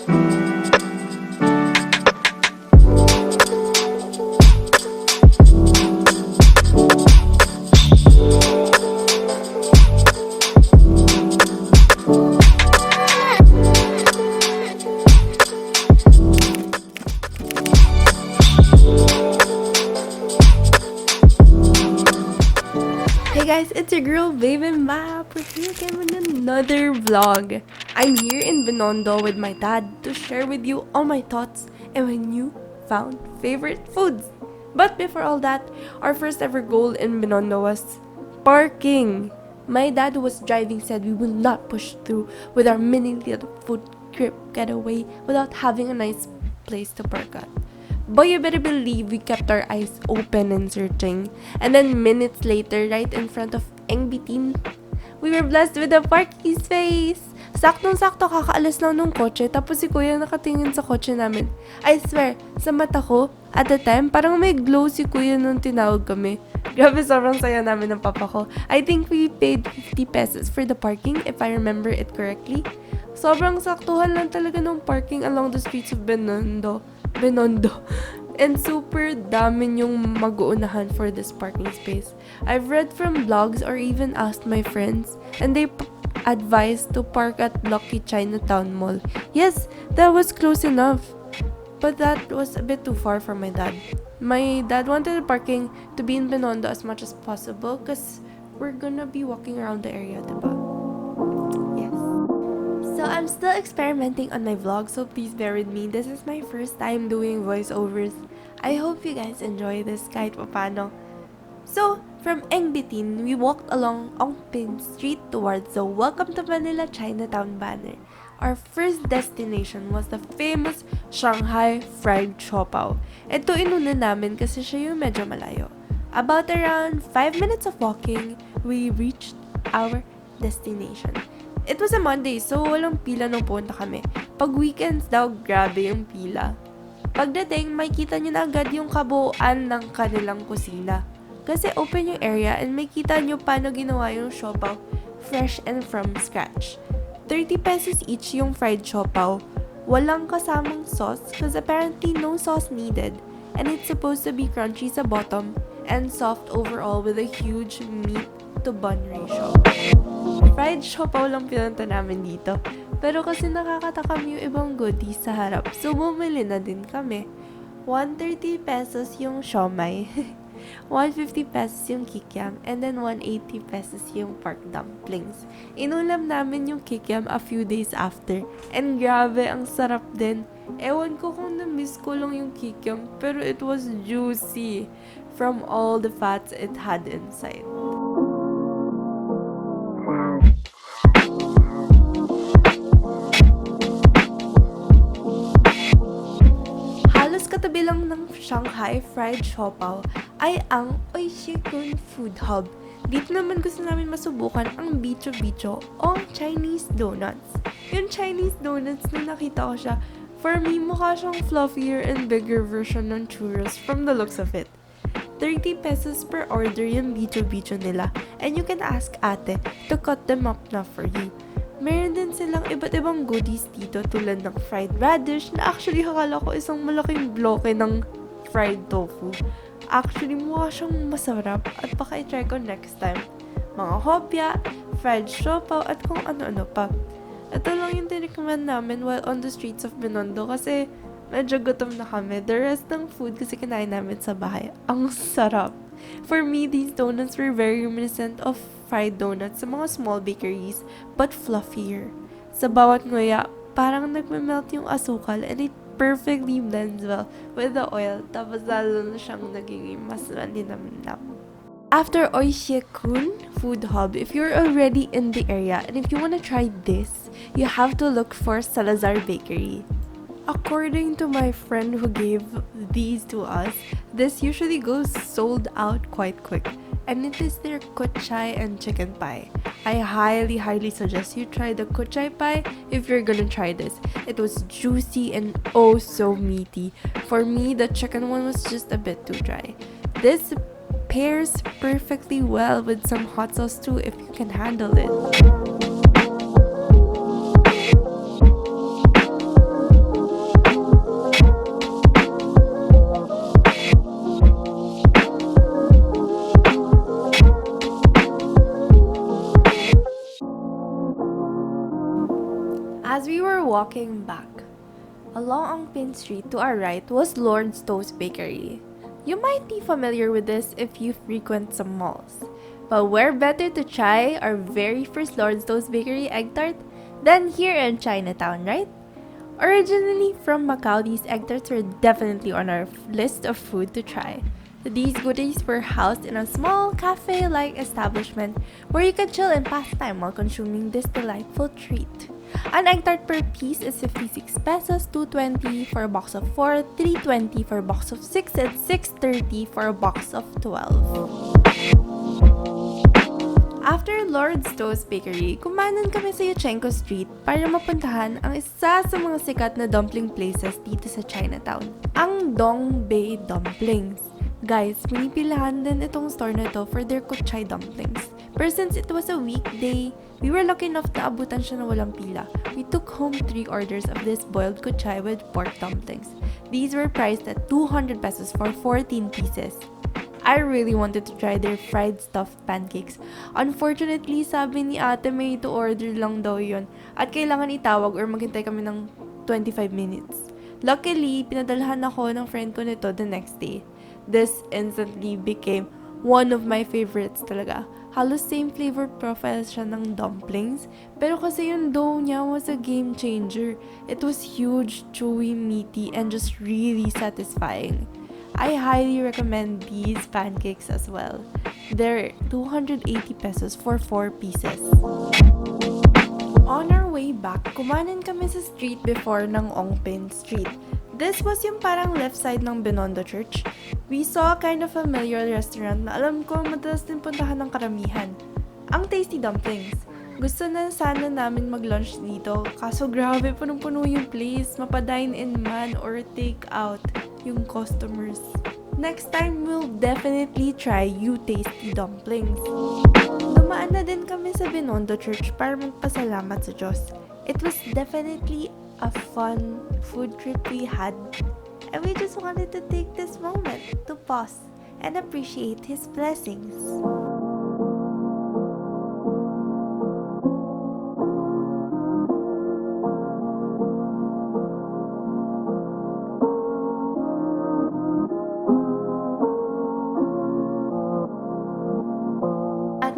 Hey guys, it's your girl Baby Map. We're here again with another vlog. I'm here in Binondo with my dad to share with you all my thoughts and my newfound favorite foods. But before all that, our first ever goal in Binondo was parking. My dad who was driving said we will not push through with our mini little food trip getaway without having a nice place to park at. But you better believe we kept our eyes open and searching. And then minutes later, right in front of Engbitin, we were blessed with a parking space. Saktong-sakto kakaalis lang nung kotse, tapos si kuya nakatingin sa kotse namin. I swear, sa mata ko, at the time, parang may glow si kuya nung tinawag kami. Grabe, sobrang saya namin ng papa ko. I think we paid 50 pesos for the parking, if I remember it correctly. Sobrang saktuhan lang talaga ng parking along the streets of Binondo. And super dami yung mag-uunahan for this parking space. I've read from blogs or even asked my friends, and they advised to park at Lucky Chinatown Mall. Yes, that was close enough, but that was a bit too far for my dad. My dad wanted the parking to be in Binondo as much as possible because we're gonna be walking around the area, diba? Yes. So I'm still experimenting on my vlog, so please bear with me. This is my first time doing voiceovers. I hope you guys enjoy this kahit papano. So, from Engbitin, we walked along Ongpin Street towards the Welcome to Manila Chinatown banner. Our first destination was the famous Shanghai Fried Siopao. Ito inuna namin kasi siya yung medyo malayo. About around 5 minutes of walking, we reached our destination. It was a Monday, so walang pila nung punta kami. Pag weekends daw, grabe yung pila. Pagdating, makikita nyo na agad yung kabuuan ng kanilang kusina. Kasi open yung area and makikita nyo paano ginawa yung siopao, fresh and from scratch. 30 pesos each yung fried siopao. Walang kasamang sauce because apparently no sauce needed. And it's supposed to be crunchy sa bottom and soft overall with a huge meat to bun ratio. Fried siopao lang pinunta namin dito. Pero kasi nakakatakam yung ibang goodies sa harap, so bumili na din kami. 130 pesos yung siomai, 150 pesos yung kikiam, and then 180 pesos yung pork dumplings. Inulam namin yung kikiam a few days after, and grabe, ang sarap din. Ewan ko kung na-miss ko lang yung kikiam, pero it was juicy from all the fats it had inside. Katabi lang ng Shanghai Fried Siopao ay ang Oishiekun Food Hub. Dito naman gusto namin masubukan ang bicho-bicho o Chinese donuts. Yung Chinese donuts na nakita ko siya, for me mukha siyang fluffier and bigger version ng churros from the looks of it. 30 pesos per order yung bicho-bicho nila, and you can ask ate to cut them up na for you. Meron din silang iba't ibang goodies dito tulad ng fried radish na actually akala ko isang malaking bloke ng fried tofu. Actually, mukha siyang masarap at baka i-try ko next time. Mga hopya, fried siopao at kung ano-ano pa. Ito lang yung tinikman namin while on the streets of Binondo kasi medyo gutom na kami. The rest ng food kasi kinain namin sa bahay. Ang sarap! For me, these donuts were very reminiscent of fried donuts sa mga small bakeries, but fluffier. Sa bawat nguya, parang nagme-melt yung asukal and it perfectly blends well with the oil, tapos lalo na siyang nagiging mas malinamnam. After Oishiekun Food Hub, if you're already in the area and if you want to try this, you have to look for Salazar Bakery. According to my friend who gave these to us, this usually goes sold out quite quick. And it is their kuchay and chicken pie. I highly suggest you try the kuchay pie if you're gonna try this. It was juicy and oh so meaty. For me, the chicken one was just a bit too dry. This pairs perfectly well with some hot sauce too if you can handle it. As we were walking back, along Angpin Street to our right was Lord Stow's Bakery. You might be familiar with this if you frequent some malls. But where better to try our very first Lord Stow's Bakery egg tart than here in Chinatown, right? Originally from Macau, these egg tarts were definitely on our list of food to try. These goodies were housed in a small cafe-like establishment where you could chill and pass time while consuming this delightful treat. An egg tart per piece is 56 pesos, 220 for a box of 4, 320 for a box of 6, and 630 for a box of 12. After Lord Stow's Bakery, kumanan kami sa Yuchenko Street para mapuntahan ang isa sa mga sikat na dumpling places dito sa Chinatown, ang Bei Dumplings. Guys, pinipilahan din itong store na to for their kuchay dumplings. But since it was a weekday, we were lucky enough na abutan siya na walang pila. We took home 3 orders of this boiled kuchay with pork dumplings. These were priced at 200 pesos for 14 pieces. I really wanted to try their fried stuffed pancakes. Unfortunately, sabi ni ate may to order lang daw yun at kailangan itawag or maghintay kami ng 25 minutes. Luckily, pinadalhan ako ng friend ko nito the next day. This instantly became one of my favorites talaga. Halos same flavor profile siya ng dumplings, pero kasi yung dough niya was a game changer. It was huge, chewy, meaty, and just really satisfying. I highly recommend these pancakes as well. They're 280 pesos for 4 pieces. On our way back, kumanan kami sa street before ng Ongpin Street. This was yung parang left side ng Binondo Church. We saw a kind of familiar restaurant na alam ko madalas din puntahan ng karamihan. Ang Tasty Dumplings. Gusto na sana namin mag-lunch dito, kaso grabe punong-puno yung place, mapa-dine-in man or take-out yung customers. Next time, we'll definitely try you Tasty Dumplings. Dumaan na din kami sa Binondo Church para magpasalamat sa Diyos. It was definitely a fun food trip we had, and we just wanted to take this moment to pause and appreciate His blessings.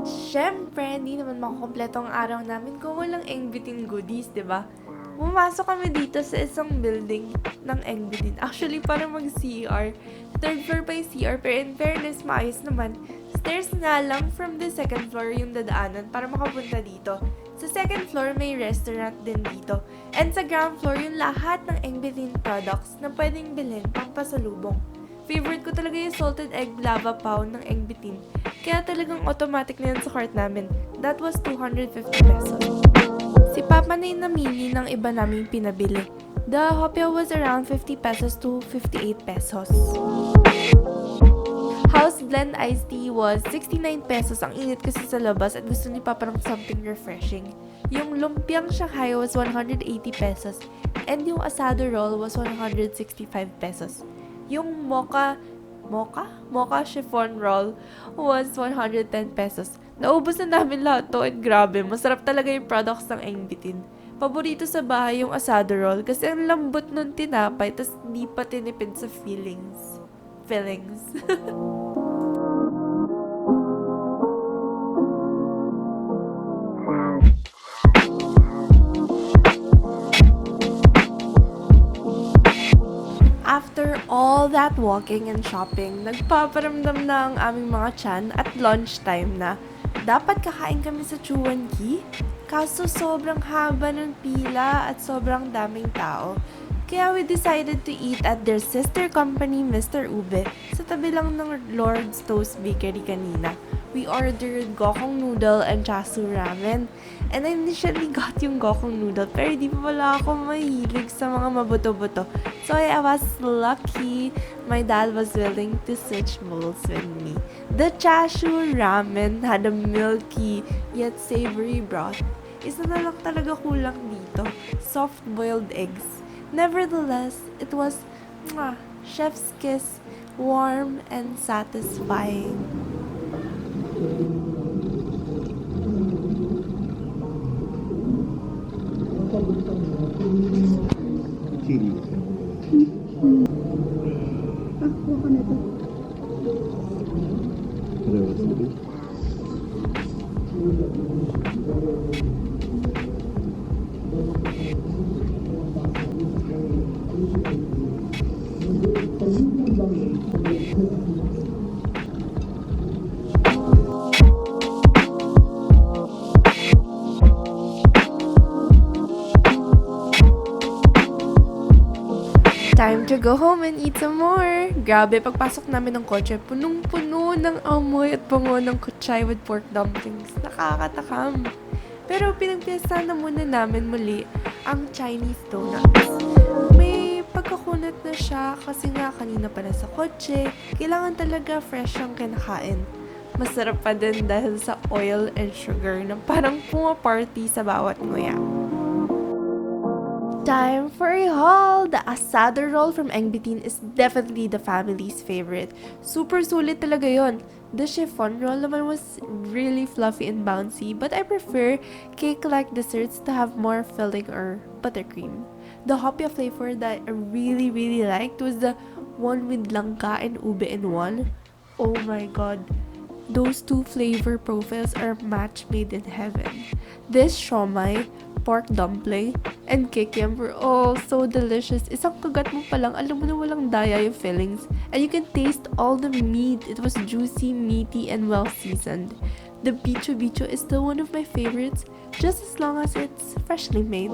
Siyempre, hindi naman makakompleto ang araw namin kung walang Engbitin goodies, diba? Pumasok kami dito sa isang building ng Engbitin. Actually, para mag-CR. Third floor pa yung CR, pero in fairness, maayos naman. Stairs nga lang from the second floor yung dadaanan para makapunta dito. Sa second floor, may restaurant din dito. And sa ground floor, yung lahat ng Engbitin products na pwedeng bilhin pang pasalubong. Favorite ko talaga yung salted egg lava pao ng Engbitin. Kaya talagang automatic na yun sa cart namin. That was 250 pesos. Si Papa na yung namili ng iba naming pinabili. The hopia was around 50 pesos to 58 pesos. House blend iced tea was 69 pesos. Ang init kasi sa labas at gusto ni Papa ng something refreshing. Yung lumpiang Shanghai was 180 pesos. And yung asado roll was 165 pesos. Yung mocha chiffon roll was 110 pesos. Naubos na namin lahat to and grabe, masarap talaga yung products ng Engbitin. Paborito sa bahay yung asado roll kasi ang lambot nun tinapay tas di pa tinipid sa fillings. After all that walking and shopping, nagpaparamdam na ang aming mga tiyan at lunchtime na. Dapat kakain kami sa Chuanki, kaso sobrang haba ng pila at sobrang daming tao. Kaya we decided to eat at their sister company, Mr. Ube, sa tabi lang ng Lord Stow's Bakery kanina. We ordered gokong noodle and chasu ramen. And I initially got yung gokong noodle, pero di pa pala ako mahilig sa mga mabuto-buto. So I was lucky my dad was willing to switch molds with me. The chasu ramen had a milky yet savory broth. Isa na lang talaga kulang dito, soft-boiled eggs. Nevertheless, it was chef's kiss, warm and satisfying. Time to go home and eat some more! Grabe, pagpasok namin ng kotse, punong-puno ng amoy at bango ng kutsay with pork dumplings. Nakakatakam. Pero pinagpiesta na muna namin muli ang Chinese donuts. May pagkakunat na siya kasi nga kanina pa na sa kotse. Kailangan talaga fresh ang kinakain. Masarap pa din dahil sa oil and sugar na parang pumaparty sa bawat nguya. Time for a haul! The asada roll from Engbitin is definitely the family's favorite. Super sulit talaga yon. The chiffon roll naman was really fluffy and bouncy, but I prefer cake-like desserts to have more filling or buttercream. The hopia flavor that I really liked was the one with langka and ube in one. Oh my god. Those two flavor profiles are match made in heaven. This siomai, pork dumpling, and kikiam were all so delicious. Isang kagat mo pa lang, alam mo na walang daya yung fillings. And you can taste all the meat. It was juicy, meaty, and well seasoned. The bicho is still one of my favorites, just as long as it's freshly made.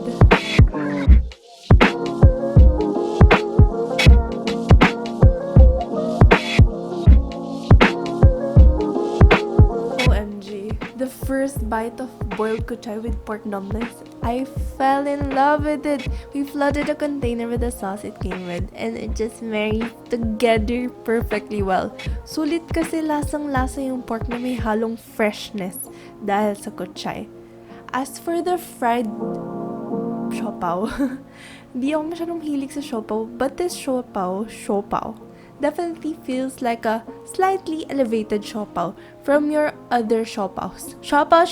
The first bite of boiled kuchay with pork dumplings, I fell in love with it. We flooded a container with the sauce it came with, and it just married together perfectly well. Sulit kasi lasang-lasa yung pork na may halong freshness dahil sa kuchay. As for the fried siopao, di ako masyadong hilig sa siopao, but this siopao, definitely feels like a slightly elevated siopao from your other siopaos. Siopao.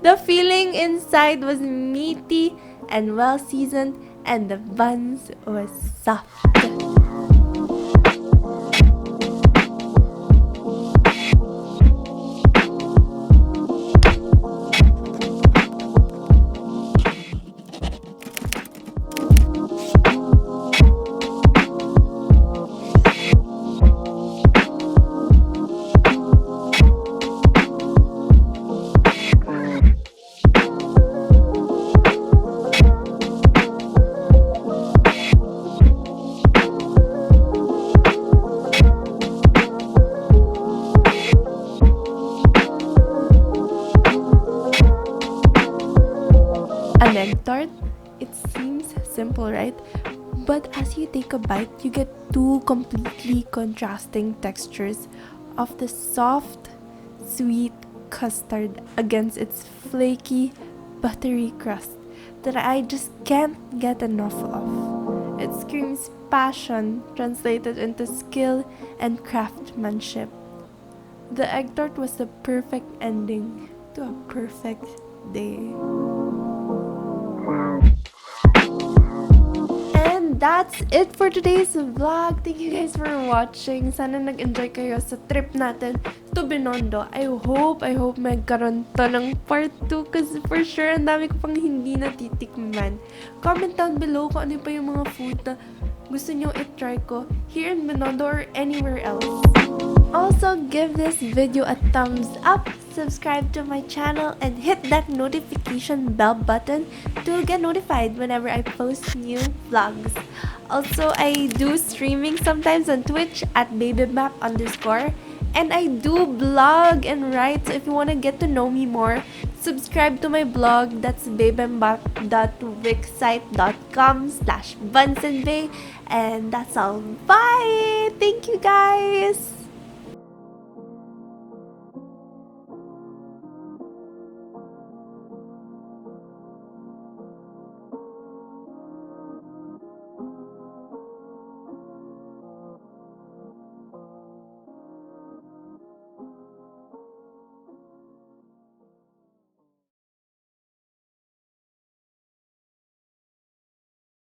The filling inside was meaty and well seasoned, and the buns was soft. An egg tart? It seems simple, right? But as you take a bite, you get two completely contrasting textures of the soft, sweet custard against its flaky, buttery crust that I just can't get enough of. It screams passion translated into skill and craftsmanship. The egg tart was the perfect ending to a perfect day. And that's it for today's vlog. Thank you guys for watching. Sana nag-enjoy kayo sa trip natin to Binondo. I hope magkaroon to ng part 2 kasi for sure ang dami ko pang hindi natitikman. Comment down below kung ano pa yung mga food na gusto nyo i-try ko here in Binondo or anywhere else. Also, give this video a thumbs up, subscribe to my channel, and hit that notification bell button to get notified whenever I post new vlogs. Also, I do streaming sometimes on Twitch at babymap_, and I do blog and write, so if you want to get to know me more, subscribe to my blog. That's babymap.wixsite.com/bunsandbay. And that's all. Bye! Thank you guys!